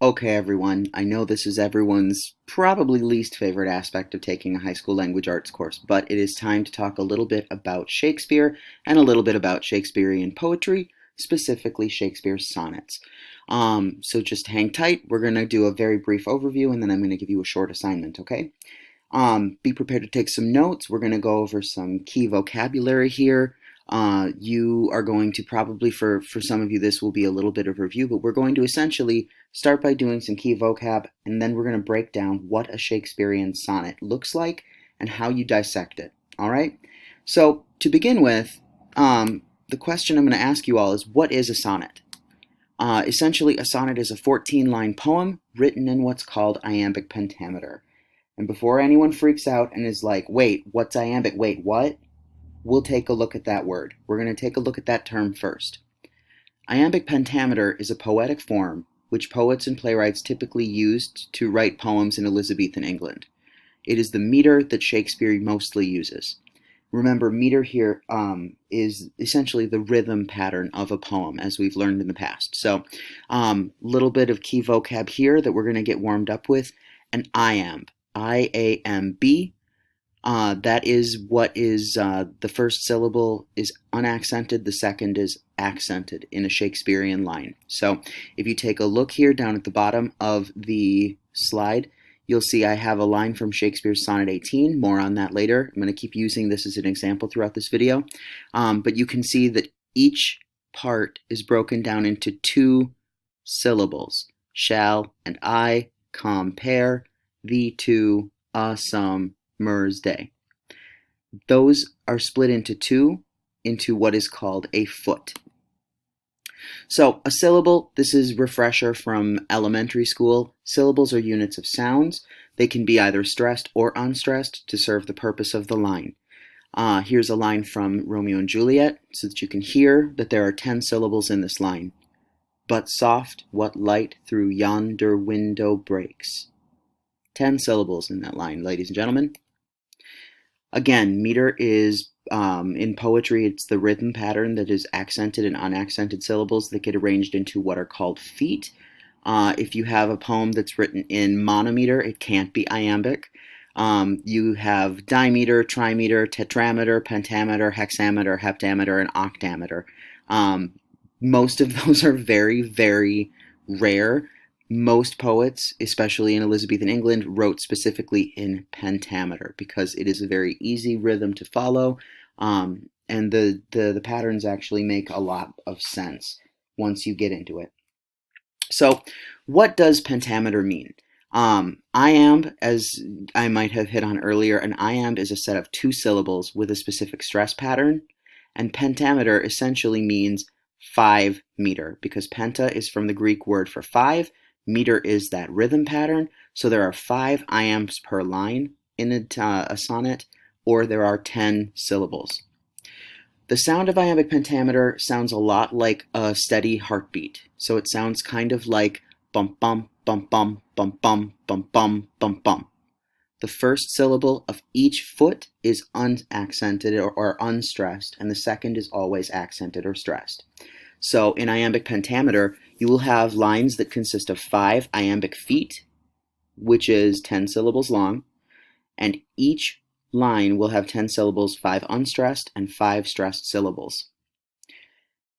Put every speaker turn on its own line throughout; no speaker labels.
Okay, everyone, I know this is everyone's probably least favorite aspect of taking a high school language arts course, but it is time to talk a little bit about Shakespeare and a little bit about Shakespearean poetry, specifically Shakespeare's sonnets. So just hang tight. We're going to do a very brief overview and then I'm going to give you a short assignment, okay? Be prepared to take some notes. We're going to go over some key vocabulary here. You are going to probably, for some of you, this will be a little bit of review, but we're going to essentially start by doing some key vocab, and then we're going to break down what a Shakespearean sonnet looks like and how you dissect it. All right? So to begin with, the question I'm going to ask you all is, what is a sonnet? Essentially, a sonnet is a 14-line poem written in what's called iambic pentameter. And before anyone freaks out and is like, wait, what's iambic? Wait, what? We'll take a look at that word. We're going to take a look at that term first. Iambic pentameter is a poetic form which poets and playwrights typically used to write poems in Elizabethan England. It is the meter that Shakespeare mostly uses. Remember, meter here is essentially the rhythm pattern of a poem, as we've learned in the past. So, little bit of key vocab here that we're going to get warmed up with. An iamb, I-A-M-B. That is what is the first syllable is unaccented, the second is accented in a Shakespearean line. So if you take a look here down at the bottom of the slide, you'll see I have a line from Shakespeare's Sonnet 18. More on that later. I'm going to keep using this as an example throughout this video. But you can see that each part is broken down into two syllables. Shall and I compare thee to a summer's day. Those are split into two, into what is called a foot. So a syllable, this is refresher from elementary school. Syllables are units of sounds. They can be either stressed or unstressed to serve the purpose of the line. Here's a line from Romeo and Juliet so that you can hear that there are 10 syllables in this line. But soft, what light through yonder window breaks. 10 syllables in that line, ladies and gentlemen. Again, meter is, in poetry, it's the rhythm pattern that is accented and unaccented syllables that get arranged into what are called feet. If you have a poem that's written in monometer, it can't be iambic. You have dimeter, trimeter, tetrameter, pentameter, hexameter, heptameter, and octameter. Most of those are very, very rare. Most poets, especially in Elizabethan England, wrote specifically in pentameter because it is a very easy rhythm to follow, and the patterns actually make a lot of sense once you get into it. So what does pentameter mean? Iamb, as I might have hit on earlier, an iamb is a set of two syllables with a specific stress pattern, and pentameter essentially means 5 meter because penta is from the Greek word for 5. Meter is that rhythm pattern, so there are 5 iambs per line in a sonnet, or there are 10 syllables. The sound of iambic pentameter sounds a lot like a steady heartbeat, so it sounds kind of like bum bum bum bum bum bum bum bum bum bum. The first syllable of each foot is unaccented or unstressed, and the second is always accented or stressed. So in iambic pentameter, you will have lines that consist of 5 iambic feet, which is 10 syllables long, and each line will have 10 syllables, 5 unstressed and 5 stressed syllables.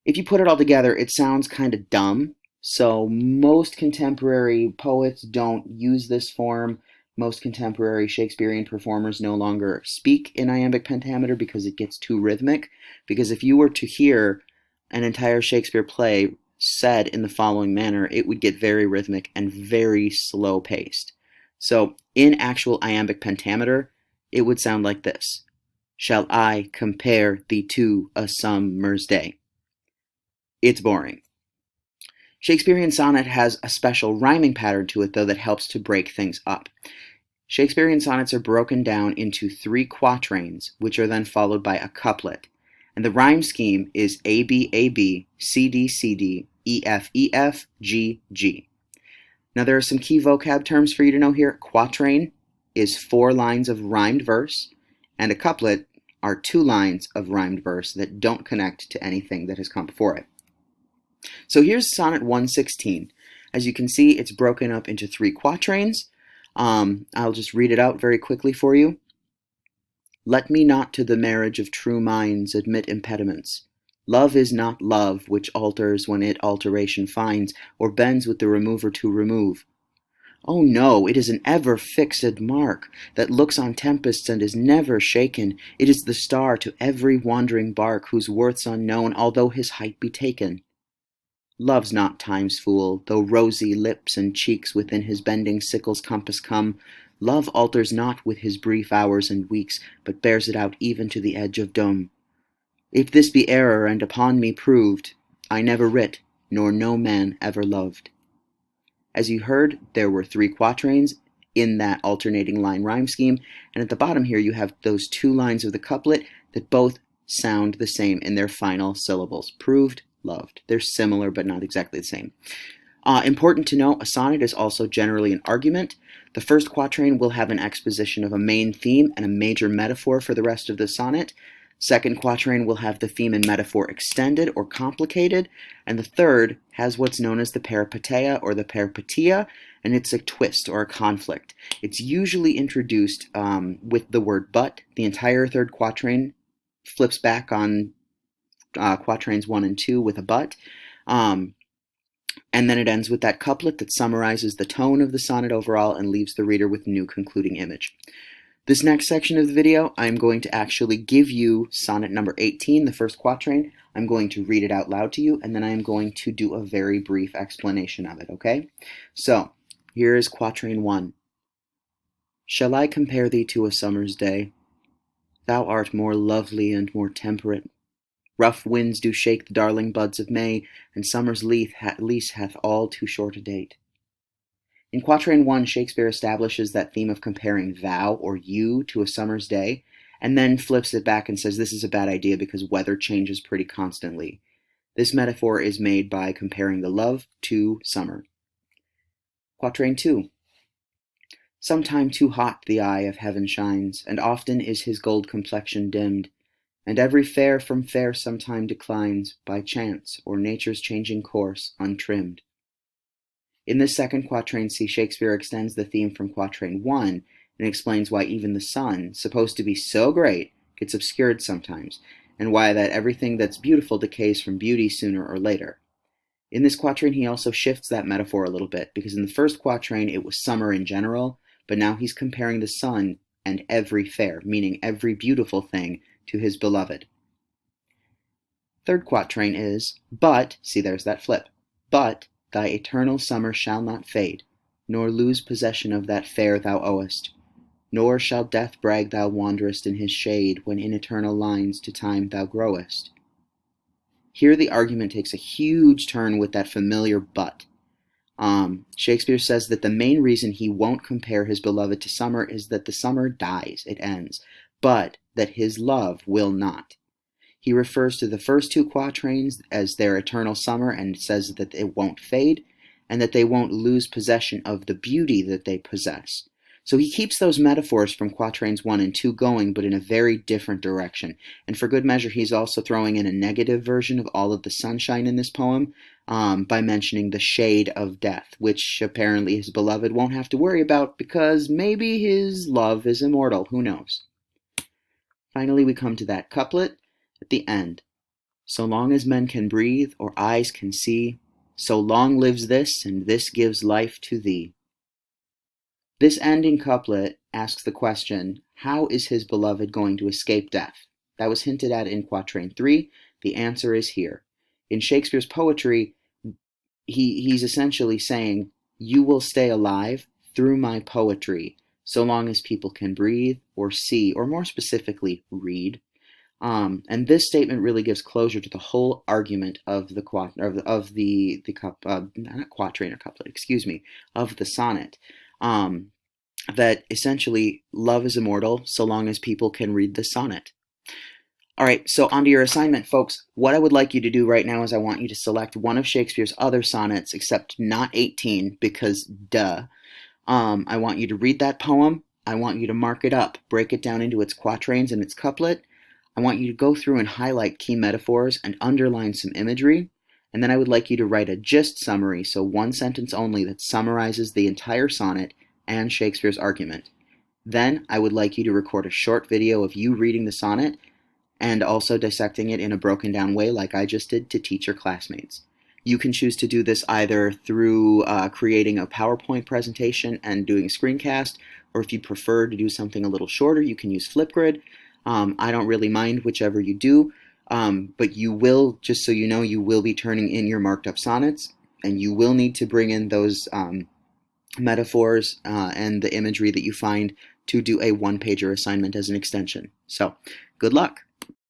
If you put it all together, it sounds kind of dumb, so most contemporary poets don't use this form. Most contemporary Shakespearean performers no longer speak in iambic pentameter because it gets too rhythmic. Because if you were to hear an entire Shakespeare play said in the following manner, it would get very rhythmic and very slow paced. So in actual iambic pentameter, it would sound like this. Shall I compare thee to a summer's day? It's boring. Shakespearean sonnet has a special rhyming pattern to it, though, that helps to break things up. Shakespearean sonnets are broken down into 3 quatrains, which are then followed by a couplet. And the rhyme scheme is A, B, A, B, C, D, C, D, E, F, E, F, G, G. Now there are some key vocab terms for you to know here. Quatrain is 4 lines of rhymed verse, and a couplet are 2 lines of rhymed verse that don't connect to anything that has come before it. So here's Sonnet 116. As you can see, it's broken up into 3 quatrains. I'll just read it out very quickly for you. Let me not to the marriage of true minds admit impediments. Love is not love, which alters when it alteration finds, or bends with the remover to remove. Oh no, it is an ever-fixed mark, that looks on tempests and is never shaken. It is the star to every wandering bark, whose worth's unknown, although his height be taken. Love's not time's fool, though rosy lips and cheeks within his bending sickle's compass come. Love alters not with his brief hours and weeks, but bears it out even to the edge of doom. If this be error and upon me proved, I never writ, nor no man ever loved. As you heard, there were 3 quatrains in that alternating line rhyme scheme, and at the bottom here you have those 2 lines of the couplet that both sound the same in their final syllables. Proved, loved. They're similar but not exactly the same. Important to note, a sonnet is also generally an argument. The first quatrain will have an exposition of a main theme and a major metaphor for the rest of the sonnet. Second quatrain will have the theme and metaphor extended or complicated, and the third has what's known as the peripeteia or the peripeteia, and it's a twist or a conflict. It's usually introduced with the word but. The entire third quatrain flips back on quatrains 1 and 2 with a but. And then it ends with that couplet that summarizes the tone of the sonnet overall and leaves the reader with a new concluding image. This next section of the video, I'm going to actually give you sonnet number 18, the first quatrain. I'm going to read it out loud to you, and then I'm going to do a very brief explanation of it, okay? So, here is quatrain 1. Shall I compare thee to a summer's day? Thou art more lovely and more temperate. Rough winds do shake the darling buds of May, and summer's lease hath all too short a date. In quatrain 1, Shakespeare establishes that theme of comparing thou or you to a summer's day, and then flips it back and says this is a bad idea because weather changes pretty constantly. This metaphor is made by comparing the love to summer. Quatrain 2. Sometime too hot the eye of heaven shines, and often is his gold complexion dimmed, and every fair from fair sometime declines, by chance or nature's changing course untrimmed. In this second quatrain, see Shakespeare extends the theme from quatrain 1 and explains why even the sun, supposed to be so great, gets obscured sometimes, and why that everything that's beautiful decays from beauty sooner or later. In this quatrain, he also shifts that metaphor a little bit, because in the first quatrain it was summer in general, but now he's comparing the sun and every fair, meaning every beautiful thing, to his beloved. Third quatrain is, but, see there's that flip, but thy eternal summer shall not fade, nor lose possession of that fair thou owest, nor shall death brag thou wanderest in his shade, when in eternal lines to time thou growest. Here the argument takes a huge turn with that familiar but. Shakespeare says that the main reason he won't compare his beloved to summer is that the summer dies, it ends, but that his love will not. He refers to the first 2 quatrains as their eternal summer and says that it won't fade and that they won't lose possession of the beauty that they possess. So he keeps those metaphors from quatrains 1 and 2 going, but in a very different direction. And for good measure, he's also throwing in a negative version of all of the sunshine in this poem by mentioning the shade of death, which apparently his beloved won't have to worry about because maybe his love is immortal. Who knows? Finally, we come to that couplet at the end. So long as men can breathe or eyes can see, so long lives this, and this gives life to thee. This ending couplet asks the question, how is his beloved going to escape death? That was hinted at in quatrain 3. The answer is here. In Shakespeare's poetry, he's essentially saying, you will stay alive through my poetry, so long as people can breathe or see, or more specifically, read. And this statement really gives closure to the whole argument of the sonnet. That essentially love is immortal so long as people can read the sonnet. All right, so onto your assignment, folks. What I would like you to do right now is I want you to select one of Shakespeare's other sonnets, except not 18, because duh. I want you to read that poem. I want you to mark it up, break it down into its quatrains and its couplet. I want you to go through and highlight key metaphors and underline some imagery. And then I would like you to write a gist summary, so one sentence only that summarizes the entire sonnet and Shakespeare's argument. Then I would like you to record a short video of you reading the sonnet and also dissecting it in a broken down way like I just did to teach your classmates. You can choose to do this either through creating a PowerPoint presentation and doing a screencast, or if you prefer to do something a little shorter, you can use Flipgrid. I don't really mind whichever you do, but you will, just so you know, you will be turning in your marked up sonnets, and you will need to bring in those metaphors and the imagery that you find to do a one-pager assignment as an extension. So, good luck!